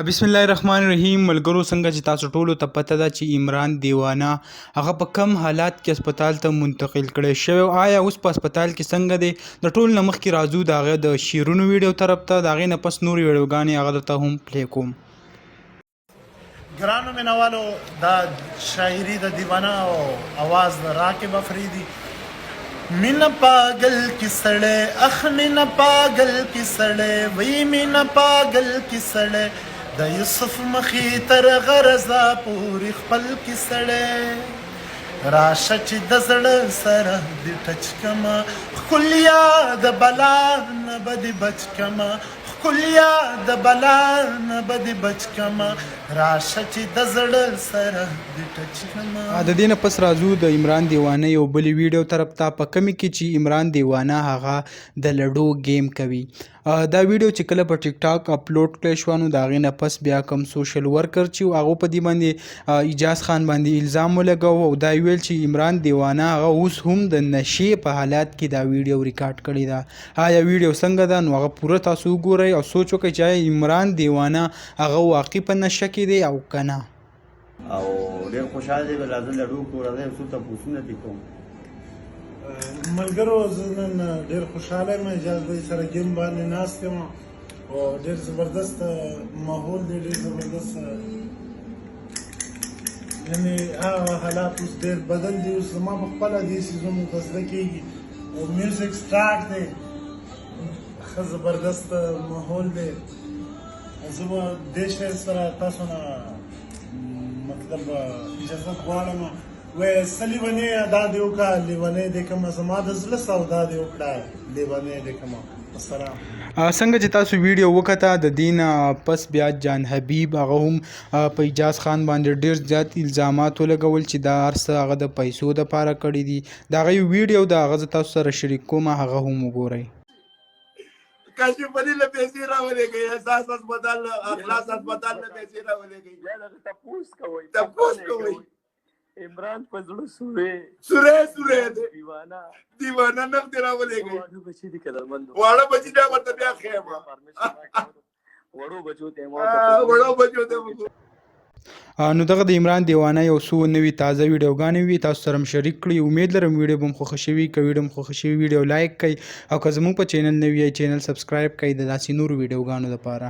बिस्मिल्लाहिर्रहमानिर्रहीम मलګرو څنګه چې تاسو ټولو ته پته ده چې عمران دیوانه هغه په کم حالات کې هسپتال ته منتقل کړی شوی. آیا اوس په هسپتال کې څنګه دی؟ د ټول نه مخکې راځو د هغه د شعرونو ویډیو طرف ته، د هغې نه پس نورې ویډیوګانې هغه درته هم پلی کوم. ګرانو مینوالو، دا شاعري د دیوانه او आवाज د راکب افریدي. مینا پاگل کی سڑے اخ مینا پاگل کی سڑے وی مینا پاگل کی سڑے د یوسف مخی تر غرزا پوری خپل کی سڑے راشه چې د زړه سره د ټچ کما خلیا د بلا نه بدی بچ کما خلیا د بلا نه بدی بچ کما راشه چې د زړه سره د ټچ کما. د دې نه پس راځو د عمران دیوانه یو بل ویډیو طرف ته، په کمې کې چې عمران دیوانه هغه د لډو گیم کوي. دا ویډیو چې کله په ټیک ټاک اپلوډ کړی شو نو د هغې نه پس بیا کوم سوشل ورکر چې هغه په دې باندې اجاز خان باندې الزام ولګاوه او دا ویل چې عمران دیوانه هغه اوس هم د نشې په حالات کې دا ویډیو ریکارډ کړی ده. آیا ویډیو څنګه ده نو هغه پوره تاسو وګورئ او سوچ وکړئ چې آیا عمران دیوانه هغه واقعي په نشه کې دی او که نه. او ډېر خوشحال دی چې راځه لډو کو راځه څو تپوسونه دې کوم. ملګرو زه نن ډېر خوشحاله یم، اجازه دی سره ګیم باندې ناست یم او ډېر زبردست ماحول دی، ډېر زبردست یعنې هغه حالات اوس ډېر بدل دي. اوس زما په خپله دې سیزونو ته زده کېږي او میوزیک سټارټ دی، ښه زبردست ماحول دی. زه به دې شی سره تاسو نه مطلب اجازه غواړم وایي څه لیونۍ ادا دې وکړه، لیونۍ دې کړمه، زما د زړه سودا دې وکړه، لیونۍ دې کړمه. السلام. څنګه چې تاسو ویډیو وکته د دې نه پس بیا جان حبیب هغه هم په اجاز خان باندې ډېر زیات الزامات ولګول چې دا هر څه هغه د پیسو دپاره کړي دي. د هغې ویډیو د هغه زه تاسو سره شریک کوم، هغه هم وګورئ. کاشف ولی له پیسې راولېږئ، احساس هسپتال اخلاص هسپتال له پیسې راولېږئ. تپوس کوئ عمران په زړه سوری دی، دیوانه نغ دې راولېږئ. واړه بچي دي قدرمند واړه بچي بیا ورته بیا خیم وړو بچو ته نو دغه د عمران دیوانه یو څو نوي تازه ویډیوګانې وي تاسو سره هم شریک کړي. امید لرم ویډیو به هم خوښه شوي. که ویډیو هم خوښه شوي ویډیو لایک کړئ او که زموږ په چینل نوي یې چینل سبسکرایب کړئ د داسې نورو ویډیوګانو لپاره.